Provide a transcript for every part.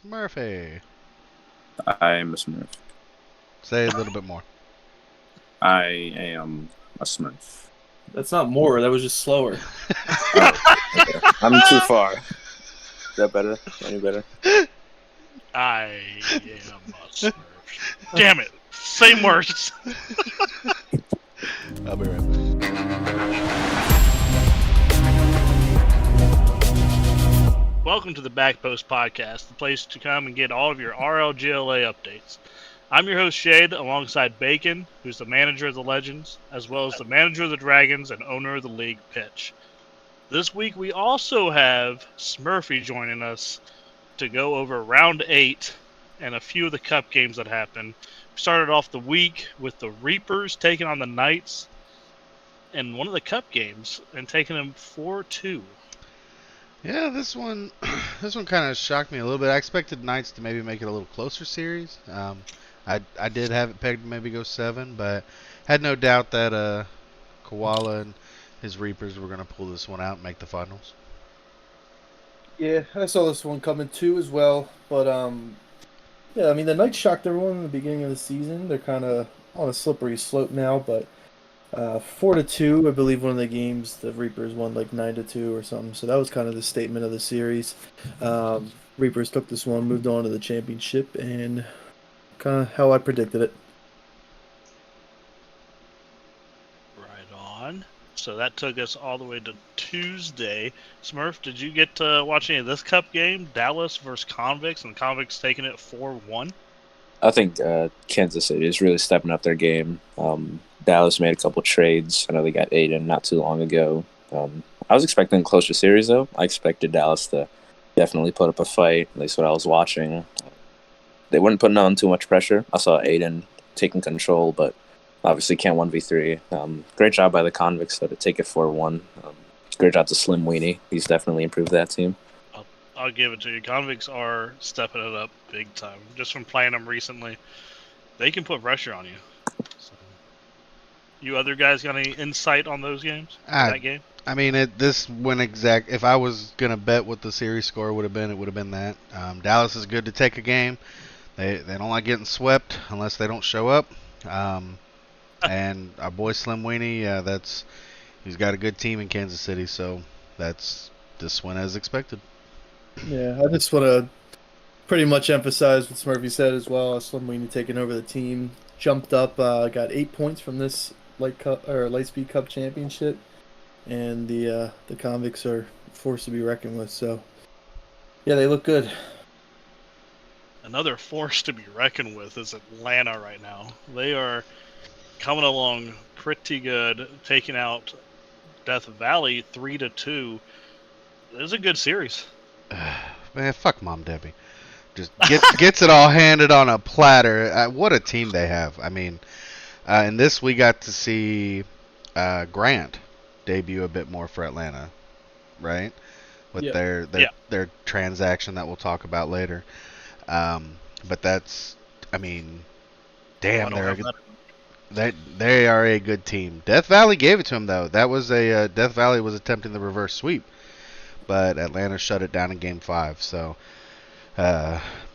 Smurfy. I'm a Smurf. Say a little bit more. I am a Smurf. That's not more. That was just slower. Oh, okay. I'm too far. Is that better? Any better? I am a Smurf. Damn it! Same words. I'll be right back. Welcome to the Backpost Podcast, the place to come and get all of your RLGLA updates. I'm your host, Shade, alongside Bacon, who's the manager of the Legends, as well as the manager of the Dragons and owner of the League Pitch. This week we also have Smurfy joining us to go over Round 8 and a few of the Cup games that happened. We started off the week with the Reapers taking on the Knights in one of the Cup games and taking them 4-2. Yeah, this one kind of shocked me a little bit. I expected Knights to maybe make it a little closer series. I did have it pegged to maybe go 7, but had no doubt that Koala and his Reapers were going to pull this one out and make the finals. Yeah, I saw this one coming too as well. But yeah, I mean the Knights shocked everyone in the beginning of the season. They're kind of on a slippery slope now, but 4-2, I believe one of the games the Reapers won like 9-2 or something. So that was kind of the statement of the series. Reapers took this one, moved on to the championship, and kind of how I predicted it. Right on. So that took us all the way to Tuesday. Smurf, did you get to watch any of this Cup game? Dallas versus Convicts, and Convicts taking it 4-1. I think Kansas City is really stepping up their game. Dallas made a couple trades. I know they got Aiden not too long ago. I was expecting a closer series, though. I expected Dallas to definitely put up a fight, at least what I was watching. They weren't putting on too much pressure. I saw Aiden taking control, but obviously can't 1v3. Great job by the Convicts, though, to take it 4-1. Great job to Slim Weenie. He's definitely improved that team. I'll give it to you. Convicts are stepping it up big time. Just from playing them recently, they can put pressure on you. So, you other guys got any insight on those games? That game? I mean, this went exact. If I was gonna bet what the series score would have been, it would have been that. Dallas is good to take a game. They don't like getting swept unless they don't show up. And our boy Slim Weenie, he's got a good team in Kansas City, so this went as expected. Yeah, I just want to pretty much emphasize what Smurfy said as well. Slim Weenie taking over the team, jumped up, got 8 points from this Lightspeed Cup championship, and the Convicts are a force to be reckoned with. So, yeah, they look good. Another force to be reckoned with is Atlanta right now. They are coming along pretty good, taking out Death Valley 3-2. It was a good series. Man, fuck Mom Debbie. Just gets it all handed on a platter. What a team they have. I mean, in this we got to see Grant debut a bit more for Atlanta, right? With their transaction that we'll talk about later. But that's, I mean, damn, they are a good team. Death Valley gave it to him though. That was Death Valley was attempting the reverse sweep, but Atlanta shut it down in Game 5. So,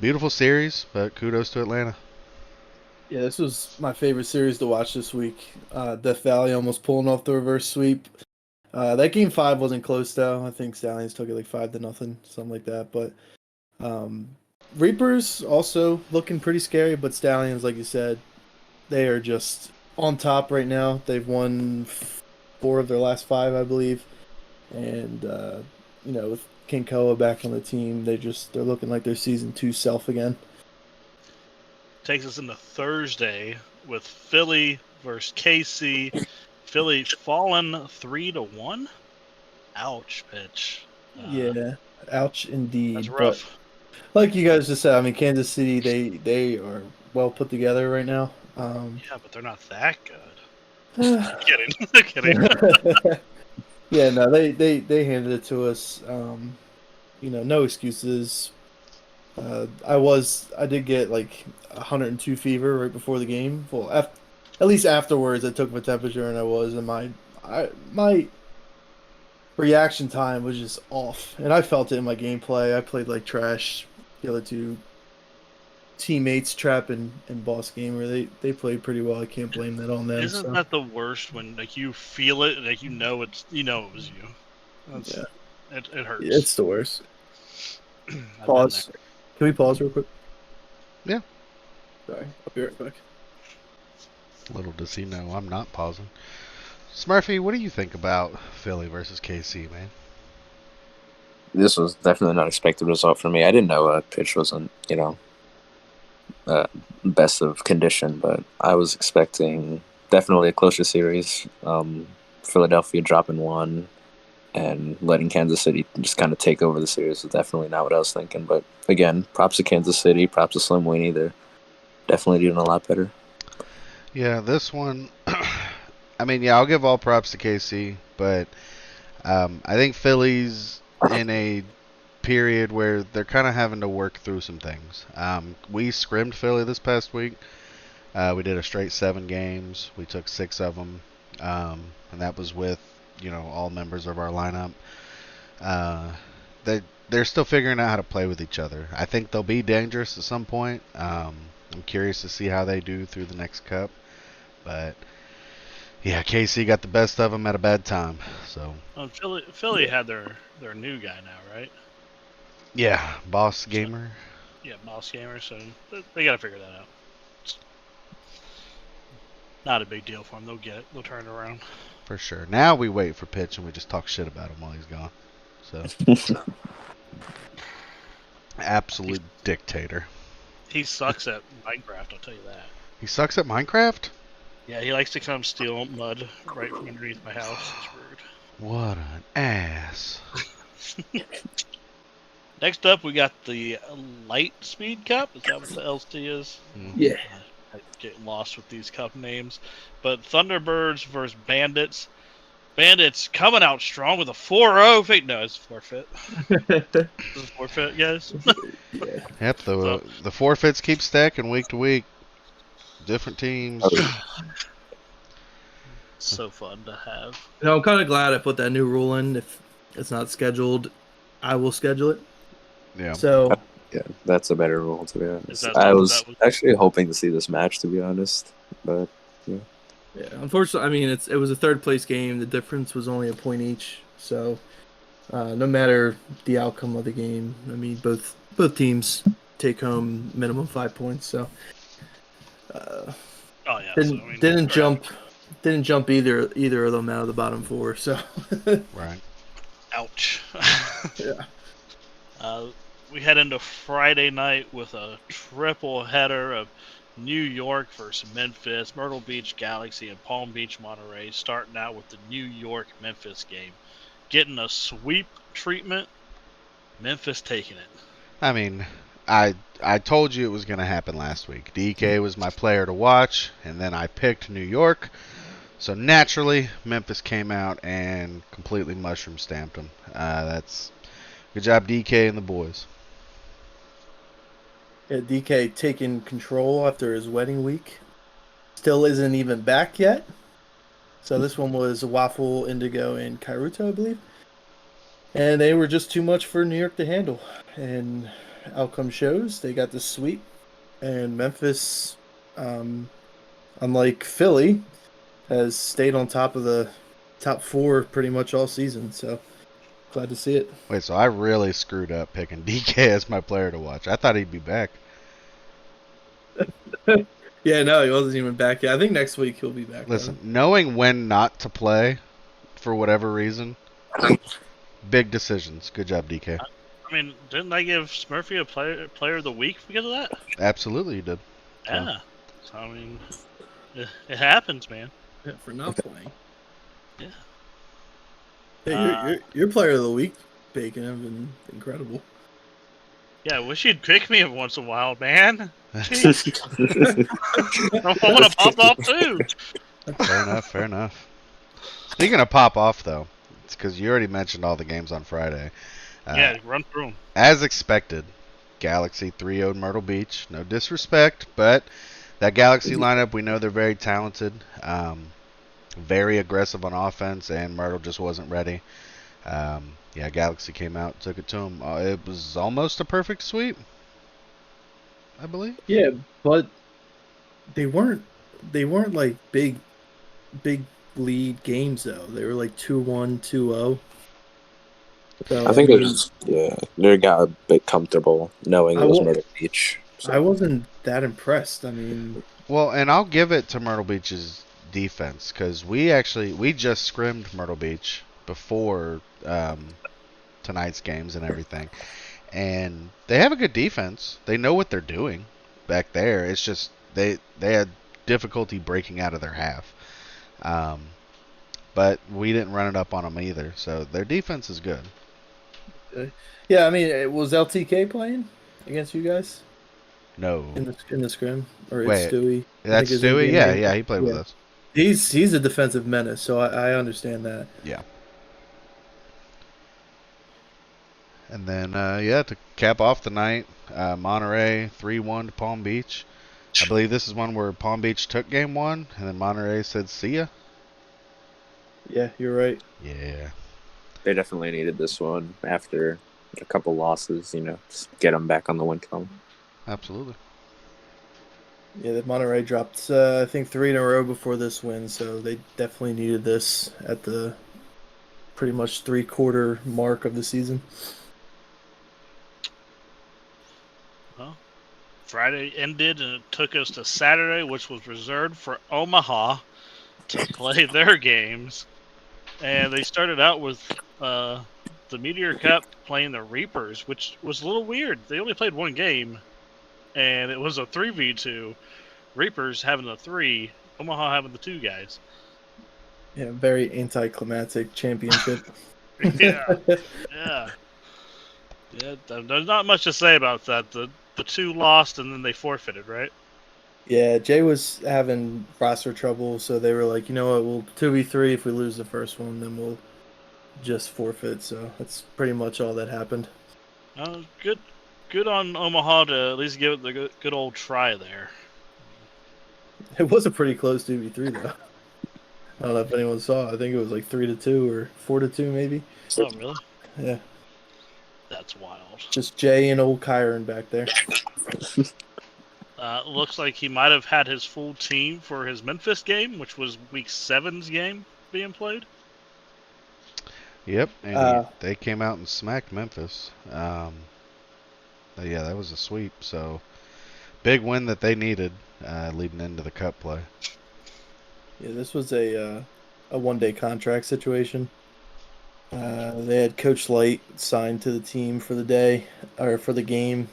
beautiful series, but kudos to Atlanta. Yeah, this was my favorite series to watch this week. Death Valley almost pulling off the reverse sweep. That Game 5 wasn't close though. I think Stallions took it like 5-0, something like that. But Reapers also looking pretty scary, but Stallions, like you said, they are just on top right now. They've won 4 of their last 5, I believe. And with King Koa back on the team, they're looking like their season 2 self again. Takes us into Thursday with Philly versus KC. Philly fallen 3-1. Ouch, pitch. Yeah, ouch indeed. That's rough. But like you guys just said, I mean, Kansas City, they are well put together right now. Yeah, but they're not that good. Kidding. Kidding. Yeah, no, they handed it to us. No excuses. I did get like 102 fever right before the game. Well, at least afterwards, I took my temperature and my reaction time was just off, and I felt it in my gameplay. I played like trash the other two teammates, Trap and Boss Gamer, they played pretty well. I can't blame that on them. Isn't So that the worst when like you feel it, like it was you? yeah, It hurts. it's the worst. I've been Pause. Can we pause real quick? Yeah. Sorry, I'll be right back. Little does he know I'm not pausing. Smurfy, what do you think about Philly versus KC, man? This was definitely not expected result for me. I didn't know pitch wasn't, best of condition, but I was expecting definitely a closer series. Philadelphia dropping one and letting Kansas City just kind of take over the series was definitely not what I was thinking. But again, props to Kansas City, props to Slim Weenie. They're definitely doing a lot better. Yeah, this one, I mean, yeah, I'll give all props to KC, but I think Philly's in a period where they're kind of having to work through some things. We scrimmed Philly this past week. We did a straight 7 games. We took 6 of them, and that was with all members of our lineup. They're still figuring out how to play with each other. I think they'll be dangerous at some point. I'm curious to see how they do through the next cup, but yeah, KC got the best of them at a bad time. So Philly had their new guy now, right? yeah, Boss Gamer. Yeah, Mouse Gamer. So they got to figure that out. It's not a big deal for them. They'll get it. They'll turn it around. For sure. Now we wait for pitch and we just talk shit about him while he's gone. So absolute dictator. He sucks at Minecraft. I'll tell you that. He sucks at Minecraft? Yeah, he likes to come steal mud right from underneath my house. It's rude. What an ass. Next up, we got the Light Speed Cup. Is that what the LST is? Yeah. I get lost with these cup names. But Thunderbirds versus Bandits. Bandits coming out strong with a 4-0 fate. No, it's forfeit. This is forfeit, guys. Yeah. Yep, the forfeits keep stacking week to week. Different teams. So fun to have. I'm kind of glad I put that new rule in. If it's not scheduled, I will schedule it. Yeah. So Yeah, that's a better rule, to be honest. that- I was that was- actually hoping to see this match, to be honest, but yeah, unfortunately, I mean it was a third place game. The difference was only a point each. So no matter the outcome of the game, I mean both teams take home minimum 5 points. So Oh yeah. didn't jump either of them out of the bottom 4. So Right. Ouch. yeah. We head into Friday night with a triple header of New York versus Memphis, Myrtle Beach Galaxy, and Palm Beach Monterey, starting out with the New York-Memphis game. Getting a sweep treatment, Memphis taking it. I mean, I told you it was going to happen last week. DK was my player to watch, and then I picked New York. So naturally, Memphis came out and completely mushroom stamped them. That's good job, DK and the boys. Yeah, DK taking control after his wedding week. Still isn't even back yet. So this one was Waffle, Indigo, and Kairuto, I believe. And they were just too much for New York to handle. And outcome shows they got the sweep. And Memphis, unlike Philly, has stayed on top of the top 4 pretty much all season. So glad to see it. Wait, so I really screwed up picking DK as my player to watch. I thought he'd be back. Yeah, no, he wasn't even back yet. I think next week he'll be back. Listen, knowing when not to play for whatever reason, big decisions. Good job, DK. I mean, didn't I give Smurfy a player of the week because of that? Absolutely, you did. Yeah. So, I mean, it happens, man. Yeah, for not playing. Yeah. Hey, your player of the week, Bacon, have been incredible. Yeah, I wish you'd pick me every once in a while, man. Jeez. I want to pop off too. Fair enough. Speaking of pop off, though, it's because you already mentioned all the games on Friday. Yeah, run through them. As expected, Galaxy 3-0'd Myrtle Beach. No disrespect, but that Galaxy lineup, we know they're very talented, very aggressive on offense, and Myrtle just wasn't ready. Yeah, Galaxy came out, took it to them. It was almost a perfect sweep. I believe. Yeah, but they weren't like big lead games though. They were like 2-1, 2-0. I So I think mean, they got a bit comfortable knowing I it was w- Myrtle Beach. I So wasn't that impressed. I mean, Well, and I'll give it to Myrtle Beach's defense because we just scrimmed Myrtle Beach before tonight's games and everything, and they have a good defense. They know what they're doing back there. It's just they had difficulty breaking out of their half, um, but we didn't run it up on them either. So their defense is good. yeah, I mean, was LTK playing against you guys No, in the scrim, or it's wait, Stewie? I think that's his Stewie. in-game Yeah, name. yeah, he played with Yeah, us. he's a defensive menace, so I understand that. Yeah. And then, to cap off the night, Monterey 3-1 to Palm Beach. I believe this is one where Palm Beach took game one, and then Monterey said, "See ya." Yeah, you're right. Yeah, they definitely needed this one after a couple losses. Just get them back on the win column. absolutely. Yeah, that Monterey dropped I think 3 in a row before this win, so they definitely needed this at the pretty much 3-quarter mark of the season. Well, Friday ended and it took us to Saturday, which was reserved for Omaha to play their games. And they started out with the Meteor Cup playing the Reapers, which was a little weird. They only played one game, and it was a 3v2. Reapers having the 3, Omaha having the 2 guys. Yeah, very anticlimactic championship. Yeah. Yeah. Yeah, there's not much to say about that. The 2 lost and then they forfeited, right? Yeah, Jay was having roster trouble, so they were like, you know what, we'll 2v3. If we lose the first one, then we'll just forfeit. So that's pretty much all that happened. Good on Omaha to at least give it the good old try there. It was a pretty close 2v3 though. I don't know if anyone saw. I think it was like 3-2 or 4-2 maybe. Oh, really? Yeah, That's wild. just Jay and old Kyron back there. Looks like he might have had his full team for his Memphis game, which was Week 7's game being played. Yep, and they came out and smacked Memphis. Yeah, that was a sweep. So big win that they needed leading into the Cup play. Yeah, this was a one-day contract situation. They had Coach Light signed to the team for the day or for the game,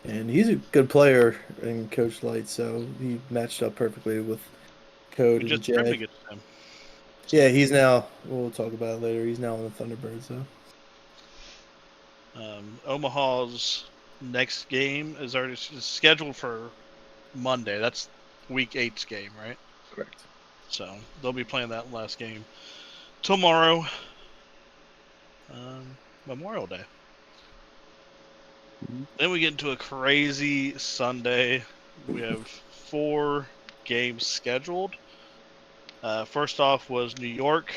and he's a good player in Coach Light, so he matched up perfectly with Code We and just trimmed Jay. against him. Yeah, he's now. We'll talk about it later. He's now on the Thunderbirds, though. Omaha's next game is already scheduled for Monday. That's Week 8's game, right? Correct. So they'll be playing that last game tomorrow, Memorial Day. Then we get into a crazy Sunday. We have 4 games scheduled. First off was New York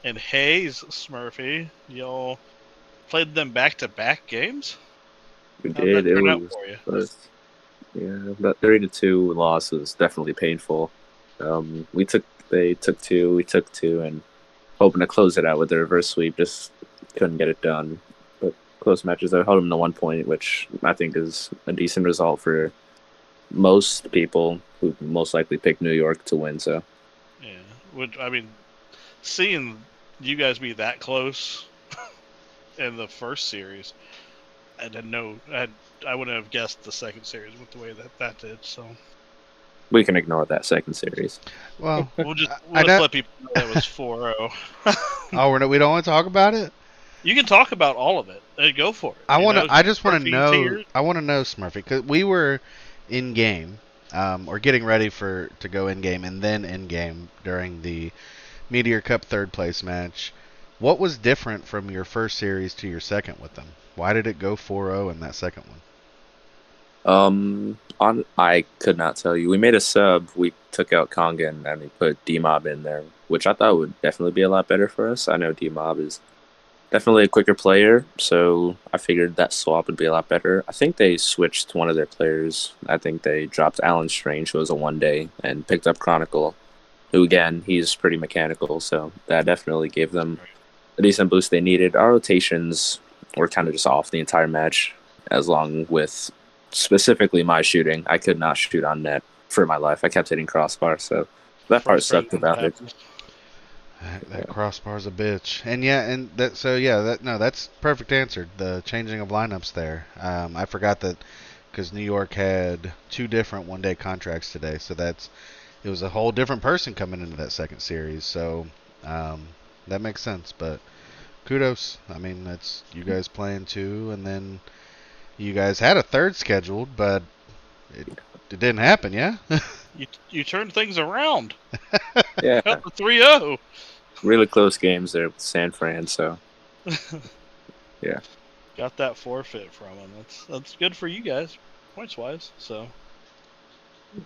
and Hayes Smurfy. Y'all played them back-to-back games? We How'd did. that It turn out was, for you? that 3-2 loss was definitely painful. They took 2, we took 2, and hoping to close it out with the reverse sweep, just couldn't get it done. But close matches, I held them to 1 point, which I think is a decent result for most people who most likely picked New York to win. So Yeah, which I mean, seeing you guys be that close in the first series, I didn't know. I wouldn't have guessed the second series with the way that did. So we can ignore that second series. Well, we'll just I know- let people know that was 4-0. we don't want to talk about it. You can talk about all of it. Go for it. I just want to Smurfy know. tiers. I want to know, Smurfy, because we were in game, or getting ready to go in game, and then in game during the Meteor Cup third place match. What was different from your first series to your second with them? Why did it go 4-0 in that second one? I could not tell you. We made a sub. We took out Kongan and we put D-Mob in there, which I thought would definitely be a lot better for us. I know D-Mob is definitely a quicker player, so I figured that swap would be a lot better. I think they switched one of their players. I think they dropped Alan Strange, who was a 1-day, and picked up Chronicle, who, again, he's pretty mechanical, so that definitely gave them a decent boost they needed. Our rotations were kind of just off the entire match, as long with specifically my shooting. I could not shoot on net for my life. I kept hitting crossbar, so that part sucked about it. That crossbar's a bitch, and that's perfect answer. The changing of lineups there. I forgot that because New York had 2 different 1-day contracts today, so it was a whole different person coming into that second series. So that makes sense. But kudos. I mean, that's you guys playing 2, and then you guys had a third scheduled, but it didn't happen. Yeah. You turned things around. Yeah. Got the 3-0. Really close games there with San Fran, so yeah. Got that forfeit from him. That's good for you guys, points wise. So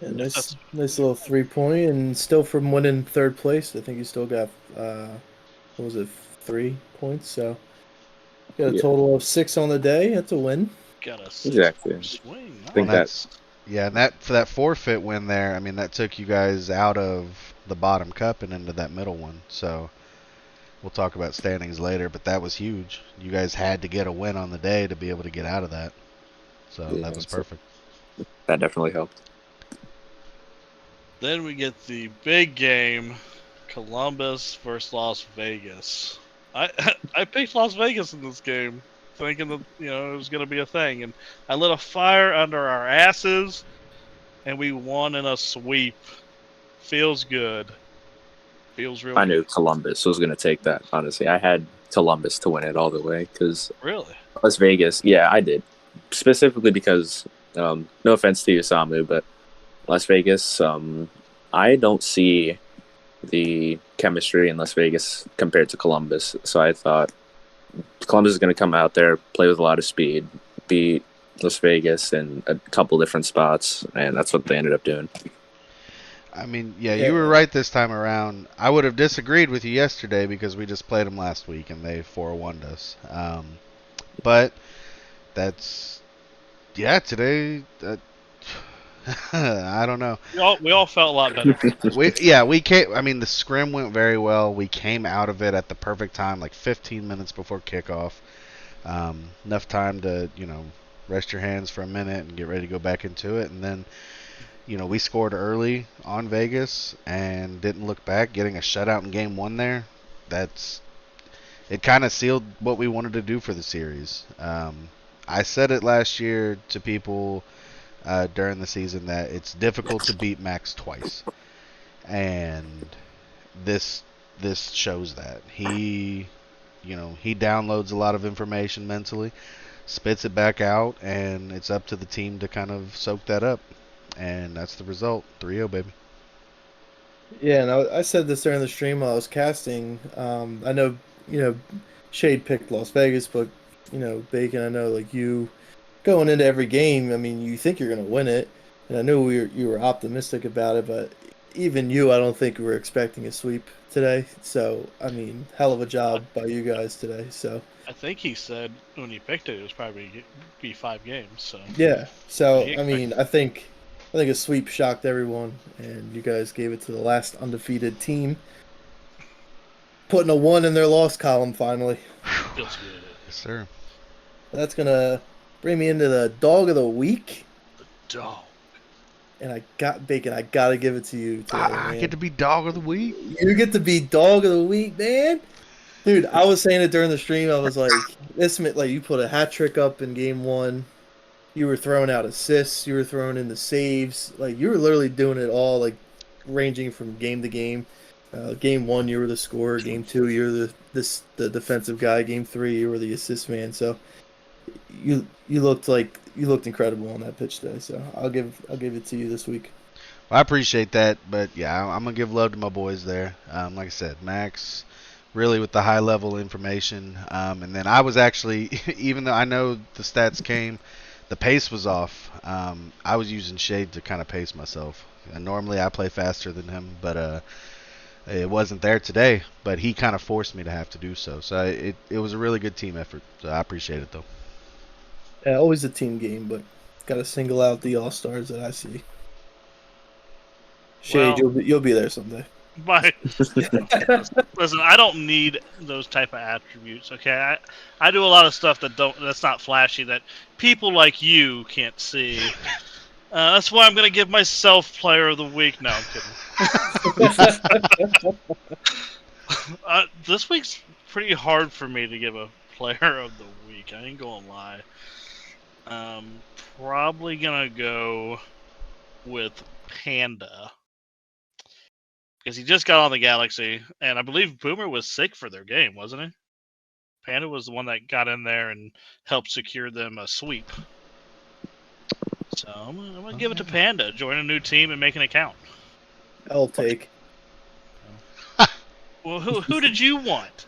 Yeah, nice little 3-point, and still from winning third place. I think you still got what was it, 3 points? So got a total of 6 on the day. That's a win. Got a 6 Exactly. swing. I think Nice. And that for that forfeit win there, I mean that took you guys out of the bottom cup and into that middle one. So we'll talk about standings later, but that was huge. You guys had to get a win on the day to be able to get out of that. So that was perfect. That definitely helped. Then we get the big game, Columbus versus Las Vegas. I picked Las Vegas in this game, thinking that it was going to be a thing, and I lit a fire under our asses, and we won in a sweep. Feels good. Feels real. I knew Columbus was going to take that. Honestly, I had Columbus to win it all the way because really Las Vegas. Yeah, I did specifically because no offense to you, Samu, but Las Vegas. I don't see the chemistry in Las Vegas compared to Columbus. So I thought Columbus is going to come out there, play with a lot of speed, beat Las Vegas in a couple different spots, and that's what they ended up doing. I mean, you were right this time around. I would have disagreed with you yesterday because we just played them last week and they 4-1'd us. But that's today. I don't know. We all felt a lot better. we came. I mean, the scrim went very well. We came out of it at the perfect time, like 15 minutes before kickoff. Enough time to rest your hands for a minute and get ready to go back into it, and then. We scored early on Vegas and didn't look back. Getting a shutout in game 1 there, it kind of sealed what we wanted to do for the series. I said it last year to people during the season that it's difficult to beat Max twice, and this shows that he downloads a lot of information mentally, spits it back out, and it's up to the team to kind of soak that up. And that's the result. 3-0, baby. Yeah, and I said this during the stream while I was casting. I know, Shade picked Las Vegas, but, Bacon, I know, like, you going into every game, I mean, you think you're going to win it. And I know you were optimistic about it, but even you, I don't think we were expecting a sweep today. So, I mean, hell of a job by you guys today. So I think he said when he picked it was probably be 5 games. So yeah. So I mean, I think a sweep shocked everyone, and you guys gave it to the last undefeated team, putting a 1 in their loss column finally. Feels good. Yes, sir. That's gonna bring me into the dog of the week. The dog. And I got Bacon. I gotta give it to you today, I get to be dog of the week. You get to be dog of the week, man. Dude, I was saying it during the stream. I was like, you put a hat trick up in game 1. You were throwing out assists. You were throwing in the saves. Like, you were literally doing it all, like, ranging from game to game. Game 1, you were the scorer. Game 2, you were the defensive guy. Game 3, you were the assist man. So you looked incredible on that pitch today. So I'll give it to you this week. Well, I appreciate that, but yeah, I'm gonna give love to my boys there. Like I said, Max, really with the high level information, and then I was actually, even though I know the stats came, the pace was off. I was using Shade to kind of pace myself. And normally I play faster than him, but It wasn't there today, but he kind of forced me to have to do so. So it was a really good team effort. So I appreciate it though. Yeah, always a team game, but got to single out the all stars that I see. Shade, Well, you'll be there someday. my listen, I don't need those type of attributes. Okay, I do a lot of stuff that's not flashy that people like you can't see. That's why I'm gonna give myself Player of the Week. No, I'm kidding. This week's pretty hard for me to give a Player of the Week. I ain't gonna lie. Probably gonna go with Panda because he just got on the Galaxy, and I believe Boomer was sick for their game, wasn't he? Panda was the one that got in there and helped secure them a sweep. So I'm gonna give it to Panda. Join a new team and make an account. I'll take. Well, who did you want?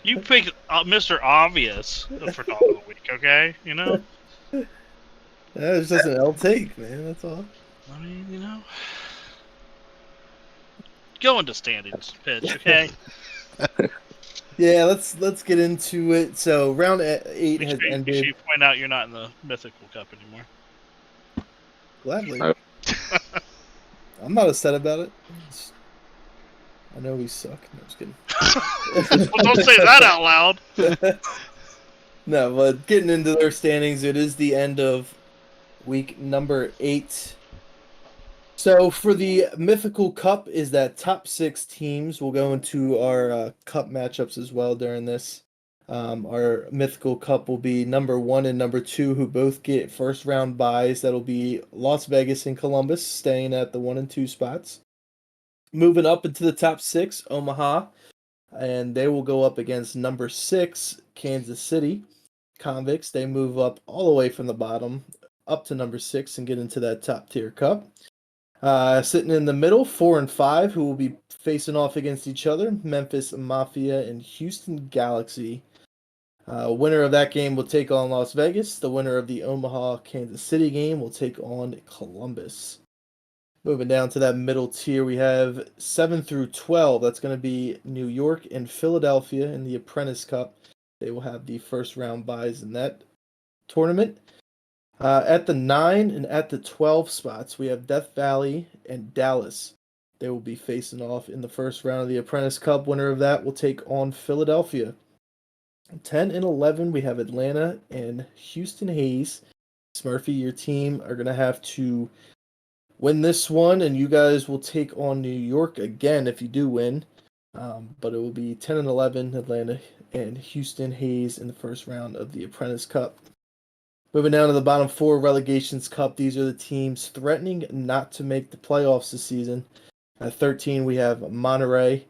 You picked Mr. Obvious for Dog of the Week, okay? You know? Yeah, it's just an L take, man. That's all. I mean, you know. Go into standings pitch, okay? Yeah, let's get into it. So round 8 has You ended. should point out you're not in the Mythical Cup anymore. Gladly. Oh. I'm not upset about it. I know we suck. No, I'm just kidding. Well, don't say that out loud. No, but getting into their standings, it is the end of week number 8. So for the Mythical Cup is that top 6 teams. We'll go into our cup matchups as well during this. Our Mythical Cup will be number 1 and number 2, who both get first round buys. That'll be Las Vegas and Columbus, staying at the 1 and 2 spots. Moving up into the top 6, Omaha, and they will go up against number 6, Kansas City. Convicts, they move up all the way from the bottom up to number 6 and get into that top tier cup. Sitting in the middle, 4 and 5, who will be facing off against each other, Memphis Mafia and Houston Galaxy. Winner of that game will take on Las Vegas. The winner of the Omaha Kansas City game will take on Columbus. Moving down to that middle tier, we have 7 through 12. That's going to be New York and Philadelphia in the Apprentice Cup. They will have the first round buys in that tournament. At the 9 and at the 12 spots, we have Death Valley and Dallas. They will be facing off in the first round of the Apprentice Cup. Winner of that will take on Philadelphia. 10 and 11, we have Atlanta and Houston Hayes. Smurfy, your team are going to have to win this one, and you guys will take on New York again if you do win. But it will be 10 and 11, Atlanta and Houston Hayes in the first round of the Apprentice Cup. Moving down to the bottom 4 Relegations Cup, these are the teams threatening not to make the playoffs this season. At 13, we have Monterey.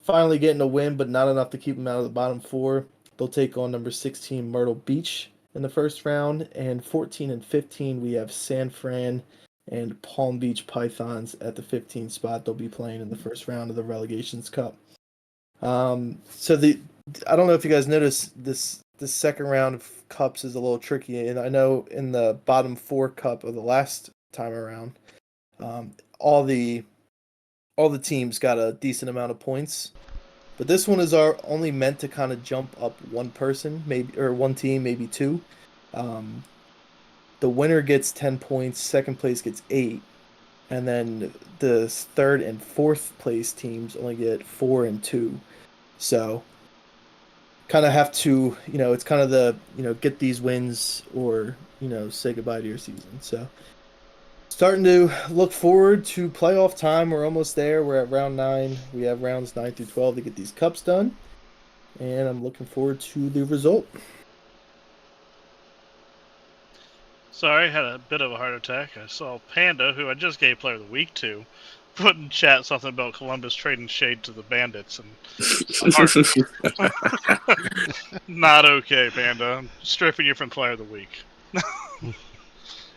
Finally getting a win, but not enough to keep them out of the bottom 4. They'll take on number 16, Myrtle Beach in the first round. And 14 and 15, we have San Fran and Palm Beach Pythons at the 15th spot. They'll be playing in the first round of the Relegations Cup. I don't know if you guys noticed this second round of cups is a little tricky, and I know in the bottom 4 cup of the last time around, all the teams got a decent amount of points, but this one is only meant to kind of jump up one person, maybe, or one team, maybe 2. The winner gets 10 points, second place gets 8, and then the 3rd and 4th place teams only get 4 and 2. So kind of have to, it's kind of the, get these wins or, say goodbye to your season. So starting to look forward to playoff time. We're almost there. We're at round 9. We have rounds 9 through 12 to get these cups done. And I'm looking forward to the result. Sorry, I had a bit of a heart attack. I saw Panda, who I just gave Player of the Week to, put in chat something about Columbus trading shade to the Bandits, and not okay, Panda. I'm stripping you from Player of the Week.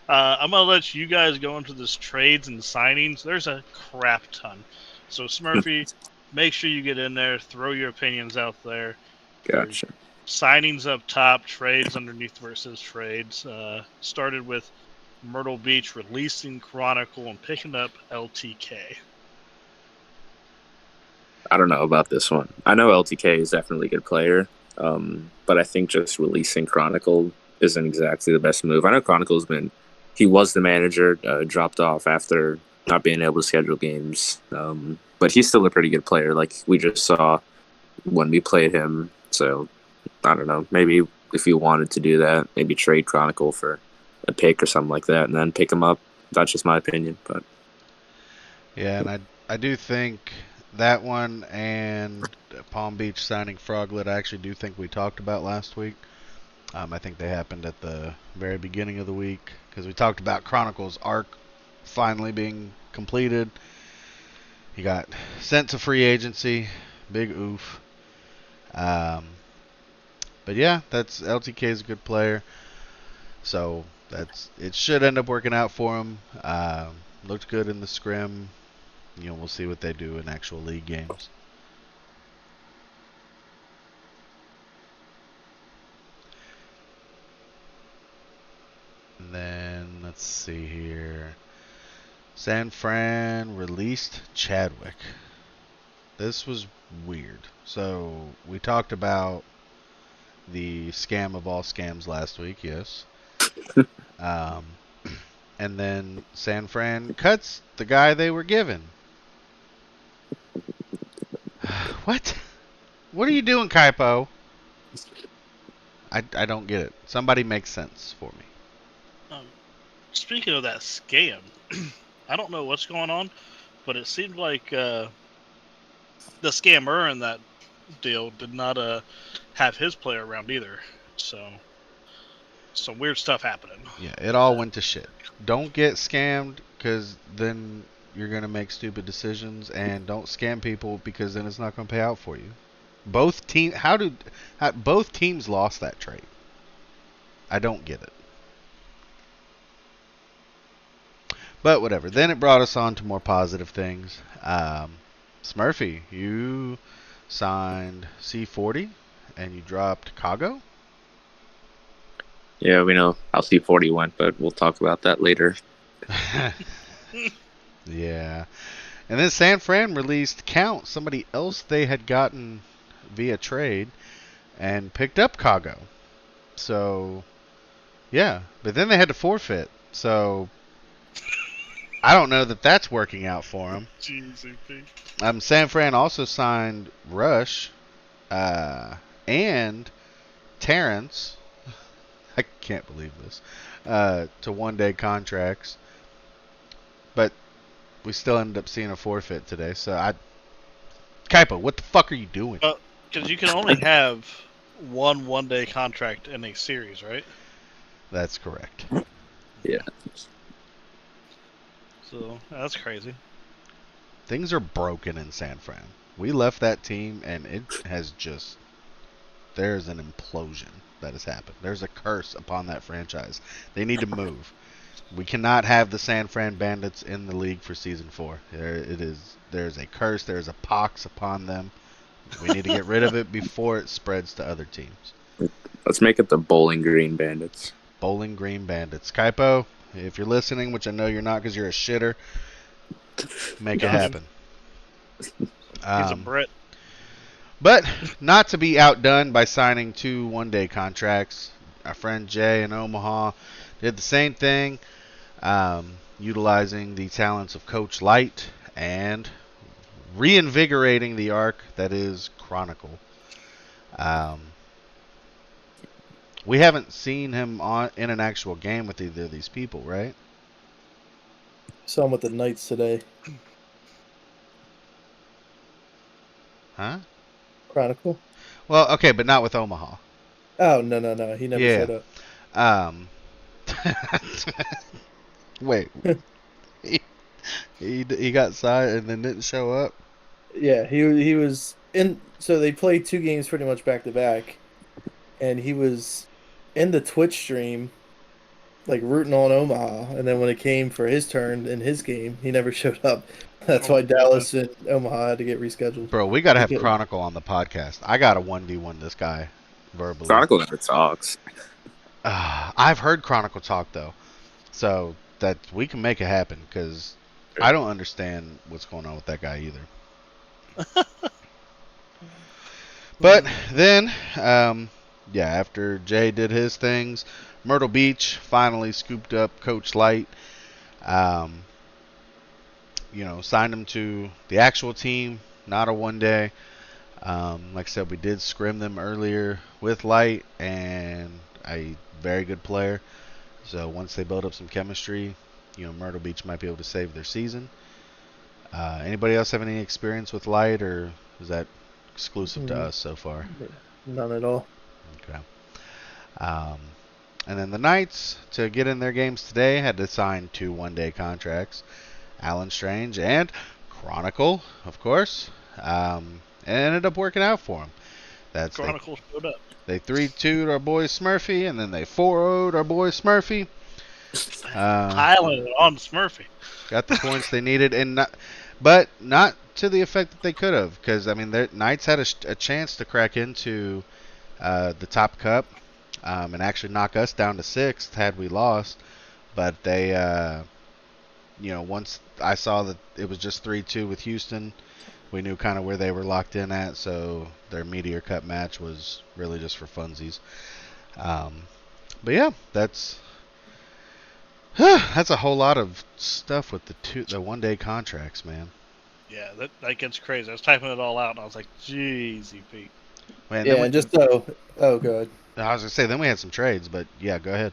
I'm gonna let you guys go into this trades and signings. There's a crap ton, so Smurfy, make sure you get in there, throw your opinions out there. Gotcha. Signings up top, trades underneath versus trades. Started with Myrtle Beach releasing Chronicle and picking up LTK. I don't know about this one. I know LTK is definitely a good player, but I think just releasing Chronicle isn't exactly the best move. I know he was the manager, dropped off after not being able to schedule games, but he's still a pretty good player, like we just saw when we played him. So I don't know. Maybe if you wanted to do that, maybe trade Chronicle for a pick or something like that, and then pick him up. That's just my opinion, but Yeah, and I do think that one and Palm Beach signing Froglet, I actually do think we talked about last week. I think they happened at the very beginning of the week because we talked about Chronicles arc finally being completed. He got sent to free agency. Big oof. But yeah, that's LTK is a good player. So it should end up working out for him. Looked good in the scrim. We'll see what they do in actual league games. And then let's see here. San Fran released Chadwick. This was weird. So we talked about the scam of all scams last week, yes. And then San Fran cuts the guy they were given. What? What are you doing, Kaipo? I don't get it. Somebody make sense for me. Speaking of that scam, I don't know what's going on, but it seemed like the scammer in that deal did not have his player around either. So some weird stuff happening. Yeah, it all went to shit. Don't get scammed because then you're going to make stupid decisions, and don't scam people because then it's not going to pay out for you. Both teams lost that trade. I don't get it. But whatever. Then it brought us on to more positive things. Smurfy, you signed C40 and you dropped Kago? yeah, we know how C40 went, but we'll talk about that later. Yeah. And then San Fran released Count, somebody else they had gotten via trade, and picked up Kago. So, yeah. But then they had to forfeit. So, I don't know that that's working out for them. San Fran also signed Rush and Terrence. I can't believe this. To one-day contracts. But we still ended up seeing a forfeit today. So, Kaipo, what the fuck are you doing? Because you can only have one-day contract in a series, right? That's correct. Yeah. So, that's crazy. Things are broken in San Fran. We left that team, and it has just... There's an implosion that has happened. There's a curse upon that franchise. They need to move. We cannot have the San Fran Bandits in the league for Season 4. There's a curse. There's a pox upon them. We need to get rid of it before it spreads to other teams. Let's make it the Bowling Green Bandits. Bowling Green Bandits. Kaipo, if you're listening, which I know you're not because you're a shitter, make it happen. He's a Brit. But not to be outdone by signing 2 one-day contracts. Our friend Jay in Omaha did the same thing, utilizing the talents of Coach Light and reinvigorating the arc that is Chronicle. We haven't seen him in an actual game with either of these people, right? Saw him with the Knights today. Huh? Chronicle. Well, okay, but not with Omaha. Oh, no. He never showed up. Wait. he got signed and then didn't show up? Yeah, he was in. So they played 2 games pretty much back to back, and he was in the Twitch stream, like rooting on Omaha. And then when it came for his turn in his game, he never showed up. That's why Dallas and Omaha had to get rescheduled. Bro, we gotta have Chronicle on the podcast. I gotta 1v1 this guy verbally. Chronicle never talks. I've heard Chronicle talk though, so that we can make it happen because I don't understand what's going on with that guy either. But then, after Jay did his things, Myrtle Beach finally scooped up Coach Light. Um, signed him to the actual team, not a one day. Like I said, we did scrim them earlier with Light, and a very good player. So once they build up some chemistry, Myrtle Beach might be able to save their season. Anybody else have any experience with Light, or is that exclusive to us so far? None at all. Okay. And then the Knights, to get in their games today, had to sign 2 one-day contracts. Alan Strange and Chronicle, of course. And it ended up working out for them. Chronicle showed up. They 3-2'd our boy Smurfy, and then they 4-0'd our boy Smurfy. Piling it on Smurfy. Got the points they needed, but not to the effect that they could have, because the Knights had a chance to crack into the top cup and actually knock us down to 6th had we lost. But they, once I saw that it was just 3-2 with Houston, we knew kind of where they were locked in at. So their Meteor Cup match was really just for funsies. But yeah, that's a whole lot of stuff with the one-day contracts, man. Yeah, that gets crazy. I was typing it all out, and I was like, "Jeez, Pete." Man, Yeah, and just go ahead. I was gonna say then we had some trades, but yeah, go ahead.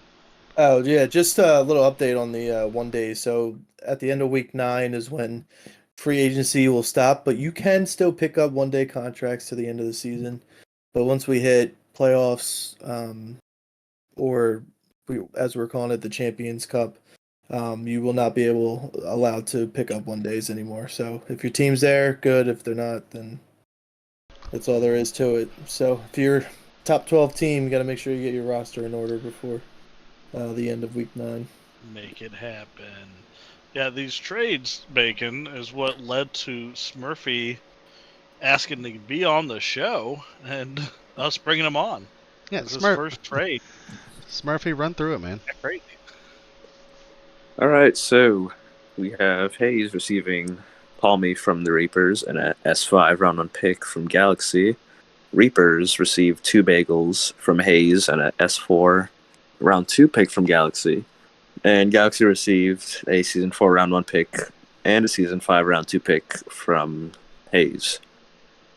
Oh yeah, just a little update on the one day. So at the end of week 9 is when free agency will stop, but you can still pick up one day contracts to the end of the season. But once we hit playoffs, or as we're calling it, the Champions Cup, you will not be allowed to pick up one days anymore. So if your team's there, good. If they're not, then that's all there is to it. So if you're top 12 team, you got to make sure you get your roster in order before the end of week 9. Make it happen. Yeah, these trades, Bacon, is what led to Smurfy asking to be on the show and us bringing him on. Yeah, it's his first trade. Smurfy, run through it, man. Crazy. All right, so we have Hayes receiving Palmy from the Reapers and a S5 round 1 pick from Galaxy. Reapers received 2 bagels from Hayes and a S4 round 2 pick from Galaxy. And Galaxy received a Season 4 round 1 pick and a Season 5 round 2 pick from Hayes.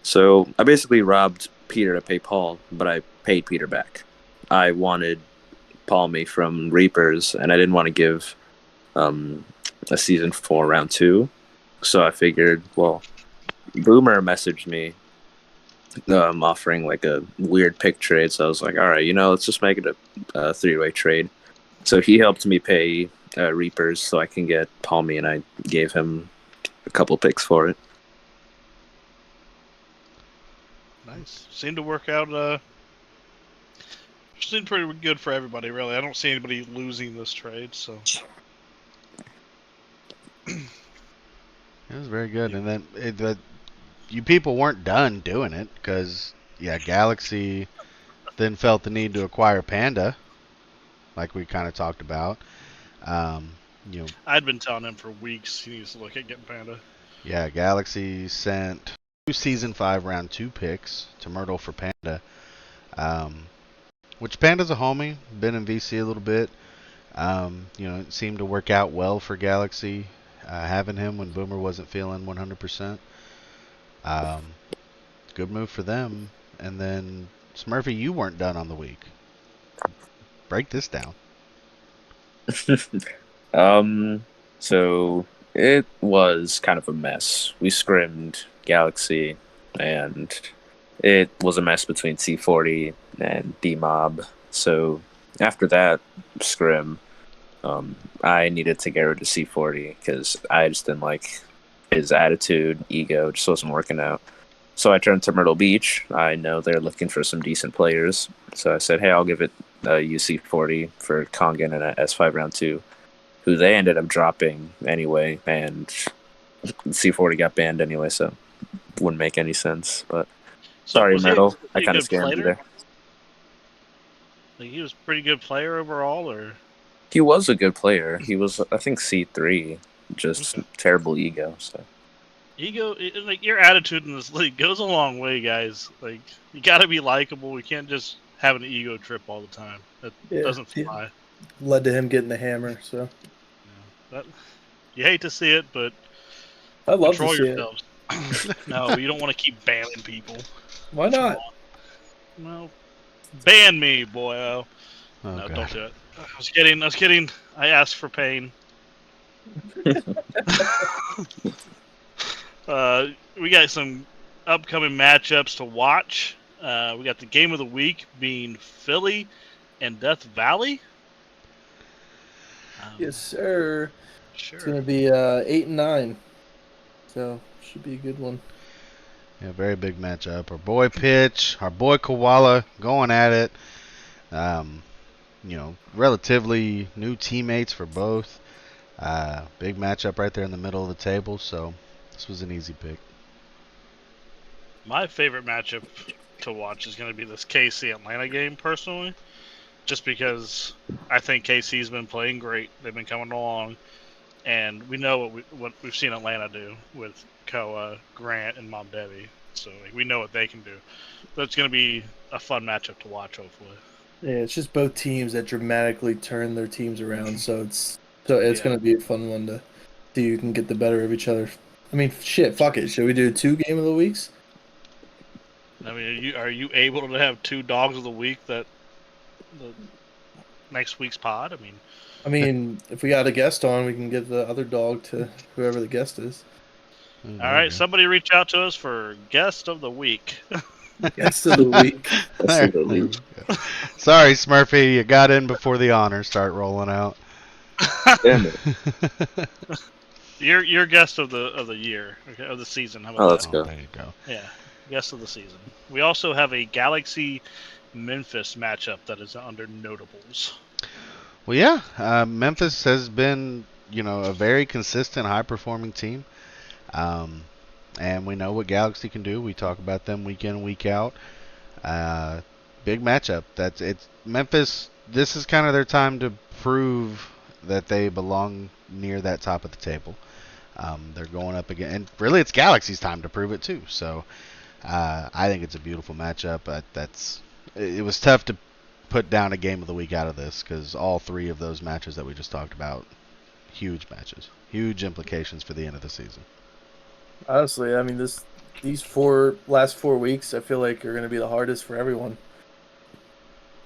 So I basically robbed Peter to pay Paul, but I paid Peter back. I wanted Palmy from Reapers, and I didn't want to give a Season 4 round 2. So I figured, well, Boomer messaged me offering like a weird pick trade. So I was like, all right, let's just make it a 3-way trade. So he helped me pay Reapers so I can get Palmy, and I gave him a couple picks for it. Nice. Seemed to work out. Seemed pretty good for everybody, really. I don't see anybody losing this trade, so. It was very good, and then you people weren't done doing it because Galaxy then felt the need to acquire Panda, like we kind of talked about. I'd been telling him for weeks he needs to look at getting Panda. Yeah, Galaxy sent 2 Season 5 round 2 picks to Myrtle for Panda, which Panda's a homie, been in VC a little bit. It seemed to work out well for Galaxy, having him when Boomer wasn't feeling 100%. Good move for them. And then, Smurfy, you weren't done on the week. Break this down. So it was kind of a mess. We scrimmed Galaxy, and it was a mess between C40 and D-Mob. So after that scrim, I needed to get rid of C40 because I just didn't like his attitude, ego, just wasn't working out. So I turned to Myrtle Beach. I know they're looking for some decent players. So I said, hey, I'll give it UC40 for Kongan and a S5 round 2, who they ended up dropping anyway, and C40 got banned anyway, so wouldn't make any sense. But sorry, Myrtle, I kind of scammed you there. Like, he was a pretty good player overall, or? He was a good player. He was, I think, C3, just terrible ego. So. like your attitude in this league goes a long way, guys. Like you got to be likable. We can't just have an ego trip all the time. That doesn't fly. Led to him getting the hammer. So you hate to see it, but I'd love control to see yourselves. No, you don't want to keep banning people. it. Why not? No, ban me, boyo. Oh, No, God. don't do it. I was kidding. I asked for pain. We got some upcoming matchups to watch. We got the game of the week being Philly and Death Valley. Yes, sir. Sure. It's gonna be 8-9, so should be a good one. Yeah, very big matchup. Our boy Pitch, our boy Koala going at it. Relatively new teammates for both. Big matchup right there in the middle of the table, so this was an easy pick. My favorite matchup to watch is going to be this KC Atlanta game, personally, just because I think KC's been playing great. They've been coming along, and we know what we've seen Atlanta do with Koa, Grant, and Mom Debbie. So we know what they can do. So it's going to be a fun matchup to watch, hopefully. Yeah, it's just both teams that dramatically turn their teams around, so it's gonna be a fun one to see who can get the better of each other. I mean, shit, fuck it. Should we do 2 game of the weeks? I mean, are you able to have 2 dogs of the week the next week's pod? I mean, if we got a guest on, we can give the other dog to whoever the guest is. All right, somebody reach out to us for guest of the week. Guest of the week. There we go. Sorry, Smurfy, you got in before the honors start rolling out. Damn it. Your guest of the year, okay, of the season. How about Let's that? go. There you go. Yeah, guest of the season. We also have a Galaxy Memphis matchup that is under notables. Well, yeah, Memphis has been, a very consistent, high-performing team. And we know what Galaxy can do. We talk about them week in, week out. Big matchup. It's Memphis. This is kind of their time to prove that they belong near that top of the table. They're going up again, and really, it's Galaxy's time to prove it too. So, I think it's a beautiful matchup. It was tough to put down a game of the week out of this because all 3 of those matches that we just talked about, huge matches, huge implications for the end of the season. Honestly, I mean, these last 4 weeks, I feel like are going to be the hardest for everyone.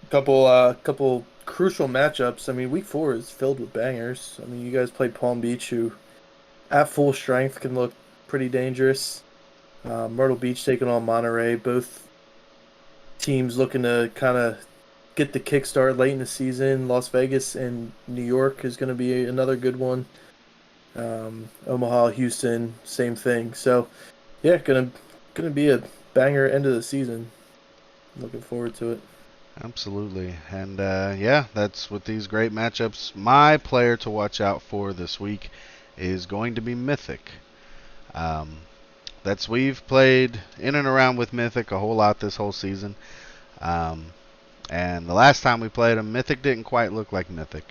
Couple crucial matchups. I mean, week 4 is filled with bangers. I mean, you guys played Palm Beach, who at full strength can look pretty dangerous. Myrtle Beach taking on Monterey. Both teams looking to kind of get the kickstart late in the season. Las Vegas and New York is going to be another good one. Omaha, Houston, same thing. So, yeah, gonna be a banger end of the season. Looking forward to it. Absolutely, and that's with these great matchups. My player to watch out for this week is going to be Mythic. We've played in and around with Mythic a whole lot this whole season, and the last time we played him, Mythic didn't quite look like Mythic,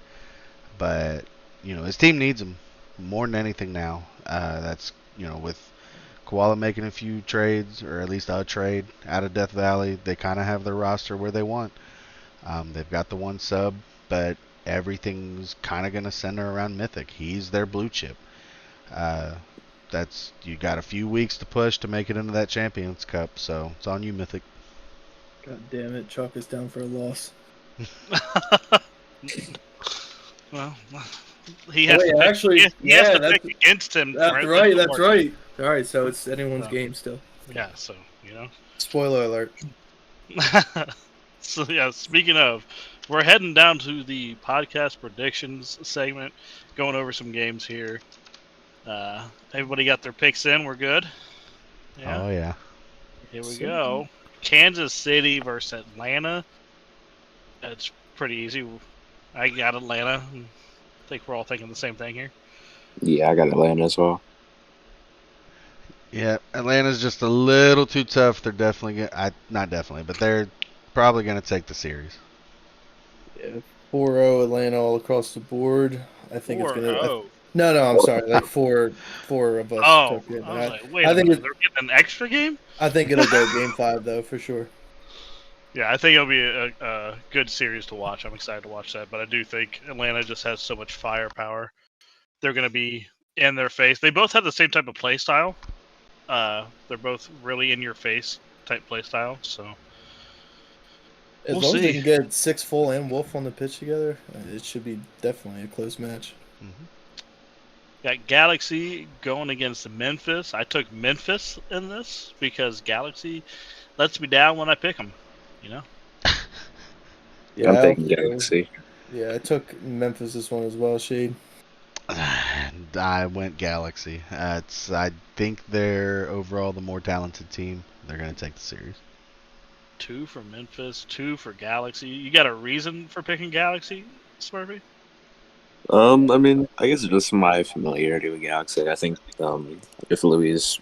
but his team needs him more than anything now. That's with Koala making a few trades, or at least a trade out of Death Valley, they kind of have their roster where they want. They've got the 1 sub, but everything's kind of going to center around Mythic. He's their blue chip. You got a few weeks to push to make it into that Champions Cup, so it's on you, Mythic. God damn it, chalk us down for a loss. Well, he has to pick against him. That's right. That's right. All right, so it's anyone's game still. Yeah, so Spoiler alert. So yeah, speaking of, we're heading down to the podcast predictions segment, going over some games here. Everybody got their picks in. We're good. Yeah? Oh yeah. Here we go. Kansas City versus Atlanta. It's pretty easy. I got Atlanta. I think we're all thinking the same thing here. Yeah, I got Atlanta as well. Yeah, Atlanta's just a little too tough. They're definitely not definitely, but they're probably going to take the series. Yeah, 4-0 Atlanta all across the board. I think it's gonna. No, I'm sorry. Like four of us Oh, took it. I was like, wait I a think minute, they're getting an extra game? I think it'll go Game 5 though for sure. Yeah, I think it'll be a good series to watch. I'm excited to watch that, but I do think Atlanta just has so much firepower. They're going to be in their face. They both have the same type of play style. They're both really in your face type play style, so As we'll long as they see. can get Six Full and Wolf on the pitch together, it should be definitely a close match. Mm-hmm. Got Galaxy going against Memphis. I took Memphis in this because Galaxy lets me down when I pick them. You know. Yeah, I'm I taking also- Galaxy. Yeah, I took Memphis this one as well, Shade. And I went Galaxy. I think they're overall the more talented team. They're going to take the series. 2 for Memphis, 2 for Galaxy. You got a reason for picking Galaxy, Smurfy? I mean, I guess it's just my familiarity with Galaxy. I think if Louis is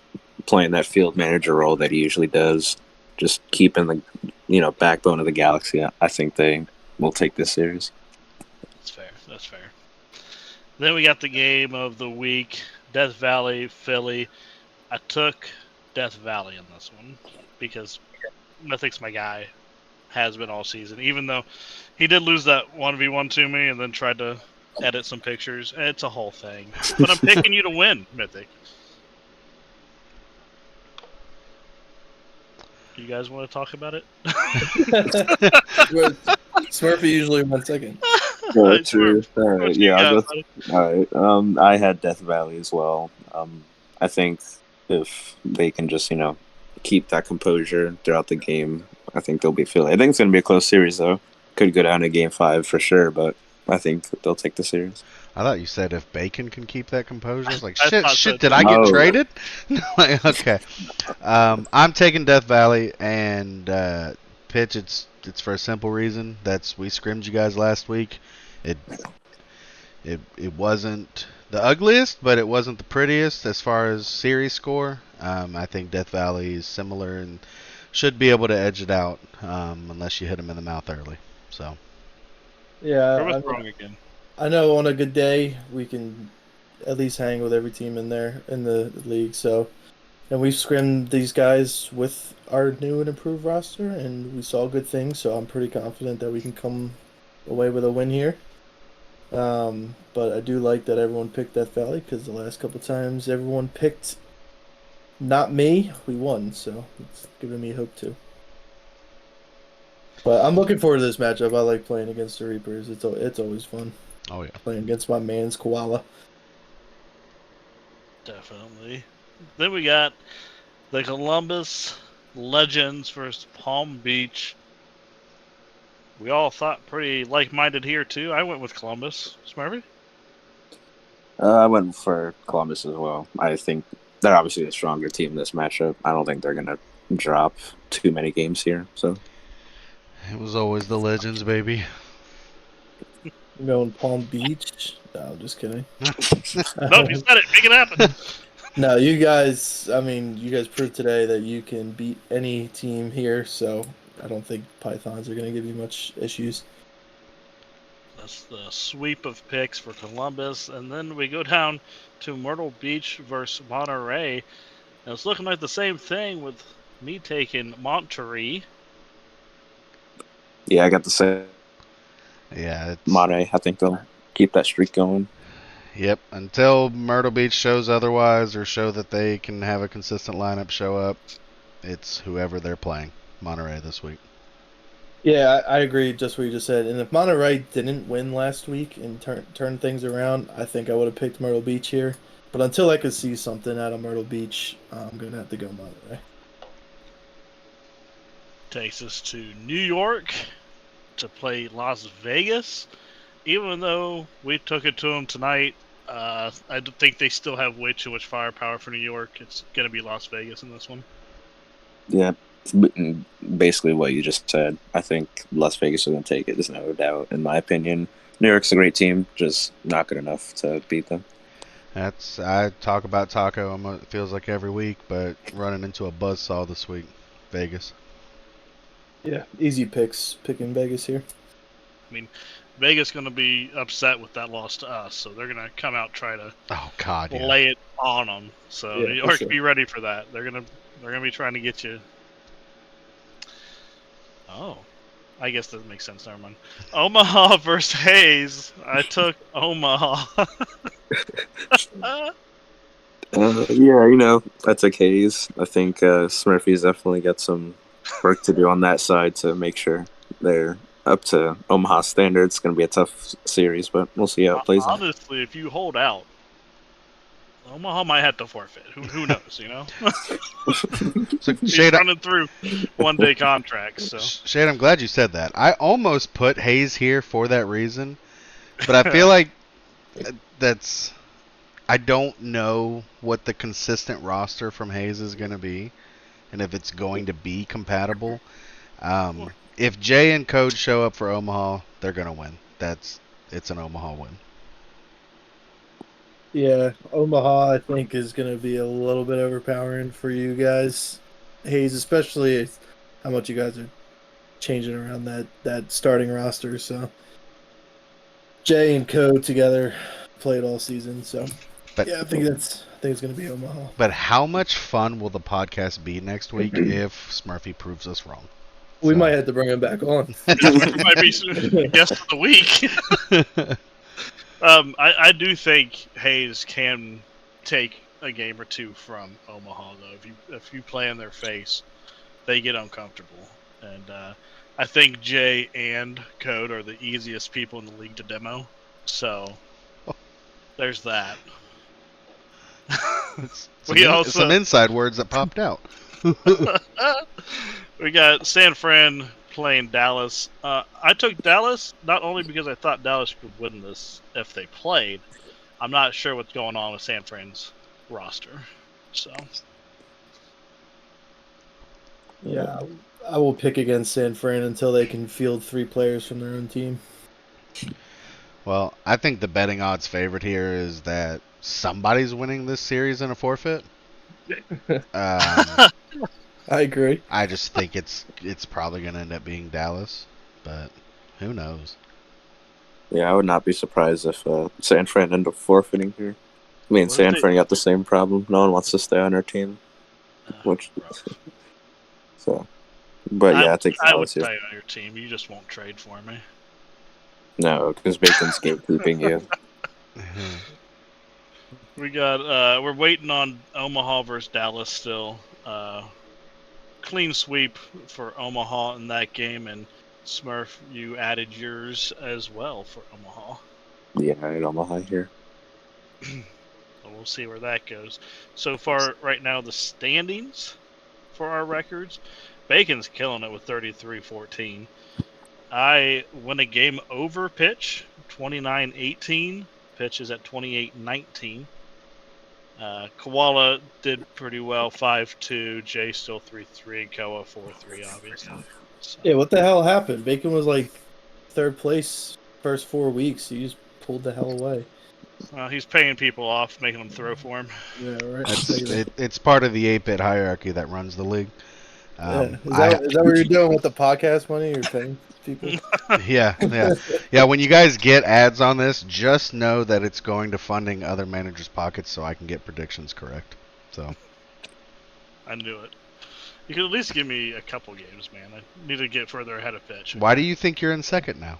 playing that field manager role that he usually does, just keeping the backbone of the Galaxy, I think they will take this series. That's fair. That's fair. Then we got the game of the week, Death Valley, Philly. I took Death Valley in this one because Mythic's my guy. Has been all season, even though he did lose that 1v1 to me and then tried to edit some pictures. It's a whole thing. But I'm picking you to win, Mythic. Do you guys want to talk about it? Smurfy usually went second. True. All right. What you Yeah, I'll got, go. buddy? All right. I had Death Valley as well. I think if they can just keep that composure throughout the game, I think they'll be Philly. I think it's going to be a close series though. Could go down to Game 5 for sure, but I think they'll take the series. I thought you said if Bacon can keep that composure. I was like, I thought so, shit, too. did I get No. traded? Like, okay. I'm taking Death Valley, and pitch, it's for a simple reason. We scrimmed you guys last week. It wasn't the ugliest, but it wasn't the prettiest as far as series score. I think Death Valley is similar and should be able to edge it out unless you hit them in the mouth early. So Yeah, Where was wrong again? I know on a good day we can at least hang with every team in there in the league. So, and we've scrimmed these guys with our new and improved roster, and we saw good things. So I'm pretty confident that we can come away with a win here. But I do like that everyone picked Death Valley because the last couple times everyone picked not me, we won. So it's giving me hope too. But I'm looking forward to this matchup. I like playing against the Reapers. It's always fun. oh yeah. Playing against my man's Koala. Definitely. Then we got the Columbus Legends versus Palm Beach. We all thought pretty like-minded here too. I went with Columbus. Smurfy? I went for Columbus as well. I think they're obviously a stronger team in this matchup. I don't think they're going to drop too many games here. So It was always the Legends, baby. I'm going Palm Beach. No, I'm just kidding. Nope, you said it. Make it happen. No, you guys. I mean, you guys proved today that you can beat any team here. So I don't think Pythons are going to give you much issues. That's the sweep of picks for Columbus. And then we go down to Myrtle Beach versus Monterey. And it's looking like the same thing with me taking Monterey. yeah, I got the same. Yeah. Monterey, I think they'll keep that streak going. Yep. Until Myrtle Beach shows otherwise or show that they can have a consistent lineup show up, it's whoever they're playing. Monterey this week. Yeah, I agree. Just what you just said. And if Monterey didn't win last week and turn things around, I think I would have picked Myrtle Beach here. But until I could see something out of Myrtle Beach, I'm going to have to go Monterey. Takes us to New York to play Las Vegas. Even though we took it to them tonight, I think they still have way too much firepower for New York. It's going to be Las Vegas in this one. Yeah, it's basically what you just said. I think Las Vegas is going to take it. There's no doubt, in my opinion. New York's a great team, just not good enough to beat them. I talk about Taco. It feels like every week, but running into a buzzsaw this week. Vegas. Yeah, easy picks. Picking Vegas here. Vegas going to be upset with that loss to us, so they're going to come out try to Oh God, yeah. lay it on them. So Yeah, New for York, sure. be ready for that. They're going to be trying to get you. Oh, I guess that makes sense. Never mind. Omaha versus Hayes. I took Omaha. Yeah, I took Hayes. I think Smurfy's definitely got some work to do on that side to make sure they're up to Omaha standards. It's going to be a tough series, but we'll see how it plays out. Honestly, if you hold out, Omaha might have to forfeit. Who knows? You know, So he's Shade, running through 1-day contracts. So Shade, I'm glad you said that. I almost put Hayes here for that reason, but I feel like that's. I don't know what the consistent roster from Hayes is going to be, and if it's going to be compatible. If Jay and Code show up for Omaha, they're going to win. It's an Omaha win. Yeah, Omaha, I think, is going to be a little bit overpowering for you guys. Hayes, especially how much you guys are changing around that starting roster. So Jay and Co together played all season. So But yeah, I think it's going to be Omaha. but how much fun will the podcast be next week if Smurfy proves us wrong? We So- might have to bring him back on. might be guest of the week. I do think Hayes can take a game or two from Omaha, though. If you play in their face, they get uncomfortable, and I think Jay and Code are the easiest people in the league to demo. So there's that. Some inside words that popped out. We got San Fran playing Dallas. I took Dallas not only because I thought Dallas could win this if they played. I'm not sure what's going on with San Fran's roster. So Yeah, I will pick against San Fran until they can field 3 players from their own team. Well, I think the betting odds favorite here is that somebody's winning this series in a forfeit. I agree. I just think it's probably going to end up being Dallas, but who knows? Yeah, I would not be surprised if San Fran ended up forfeiting here. I mean, San Fran got the same problem. No one wants to stay on our team. So, but yeah, I think I would Dallas here. stay on your team. You just won't trade for me. No, because Bacon's gatekeeping you. We got we're waiting on Omaha versus Dallas still. Clean sweep for Omaha in that game, and Smurf, you added yours as well for Omaha. Yeah, I had Omaha here. So we'll see where that goes. So far, right now, the standings for our records, Bacon's killing it with 33-14. I win a game over pitch, 29-18. Pitch is at 28-19. Koala did pretty well, 5-2. Jay still 3-3. Koa 4-3, obviously. So. Yeah, what the hell happened? Bacon was like 3rd place first 4 weeks. He just pulled the hell away. He's paying people off, making them throw for him. Yeah, right. It's part of the 8-bit hierarchy that runs the league. Is that what you're doing with the podcast money? You're paying people? Yeah. When you guys get ads on this, just know that it's going to funding other managers' pockets, so I can get predictions correct. So I knew it. You could at least give me a couple games, man. I need to get further ahead of pitch. Why do you think you're in second now?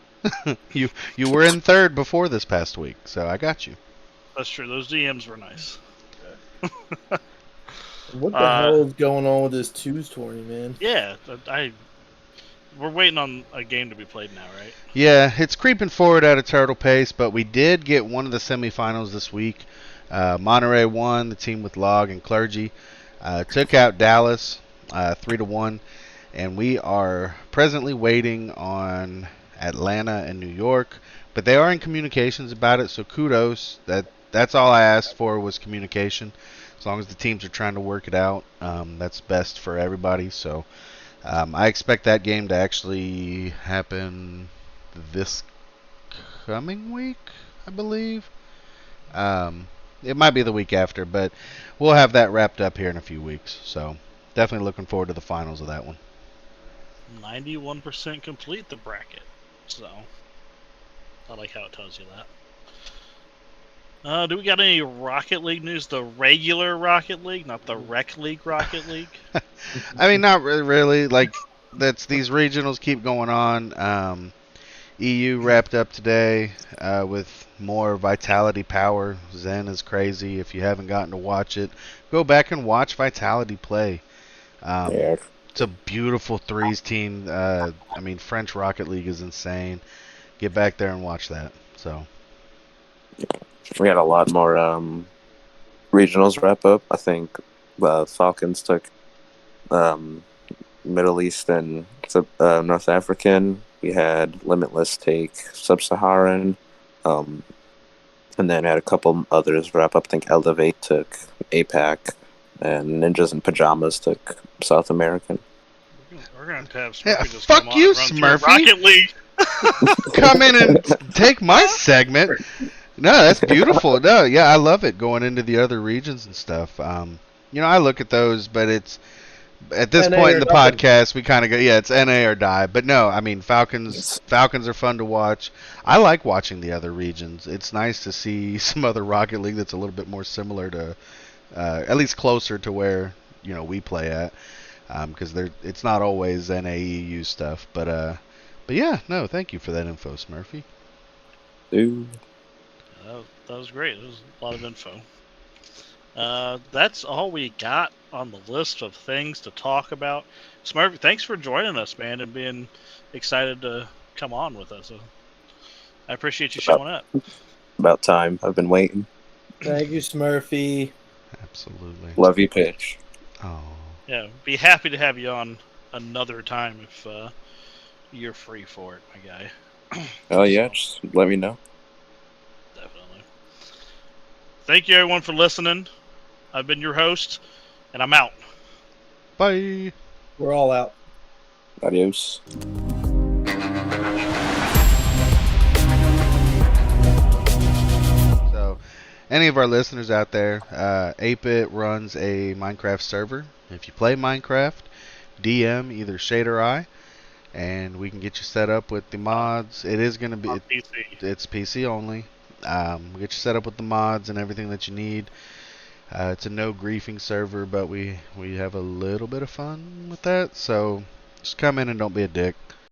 you were in third before this past week, so I got you. That's true. Those DMs were nice. What the hell is going on with this twos tourney, man? Yeah, we're waiting on a game to be played now, right? Yeah, it's creeping forward at a turtle pace, but we did get one of the semifinals this week. Monterey won, the team with Log and Clergy. Took out Dallas 3-1, and we are presently waiting on Atlanta and New York, but they are in communications about it, so kudos. That's all I asked for was communication. As long as the teams are trying to work it out, that's best for everybody. So I expect that game to actually happen this coming week, I believe. It might be the week after, but we'll have that wrapped up here in a few weeks. So definitely looking forward to the finals of that one. 91% complete the bracket. So I like how it tells you that. Do we got any Rocket League news? The regular Rocket League, not the Rec League Rocket League. I mean, not really. Like, these regionals keep going on. EU wrapped up today with more Vitality Power. Zen is crazy. If you haven't gotten to watch it, go back and watch Vitality play. Yeah. It's a beautiful threes team. I mean, French Rocket League is insane. Get back there and watch that. So We had a lot more regionals wrap up. I think Falcons took Middle East and North African. We had Limitless take Sub-Saharan. And then had a couple others wrap up. I think Elevate took APAC. And Ninjas in Pajamas took South American. We're going to have Smurfy Yeah, just fuck come on you, and run through Smurfy. Rocket League. come in and take my segment. No, that's beautiful. No, yeah, I love it going into the other regions and stuff. I look at those, but it's at this NA point in or the nothing. podcast, we kind of go, yeah, it's NA or die. But no, I mean, Falcons are fun to watch. I like watching the other regions. It's nice to see some other Rocket League that's a little bit more similar to, at least closer to where we play at, because it's not always NAEU stuff. But yeah, no, thank you for that info, Smurfy. Ooh. That was great. It was a lot of info. That's all we got on the list of things to talk about. Smurfy, thanks for joining us, man, and being excited to come on with us. I appreciate you showing up. About time. I've been waiting. Thank you, Smurfy. Absolutely. Love you, pitch. Oh. Yeah, be happy to have you on another time if you're free for it, my guy. Oh yeah, just let me know. Definitely. Thank you, everyone, for listening. I've been your host, and I'm out. Bye. We're all out. Adios. So, any of our listeners out there, 8-Bit runs a Minecraft server. If you play Minecraft, DM either Shade or I, and we can get you set up with the mods. It is going to be On PC. it's PC only. We'll get you set up with the mods and everything that you need. It's a no griefing server, but we have a little bit of fun with that. So just come in and don't be a dick.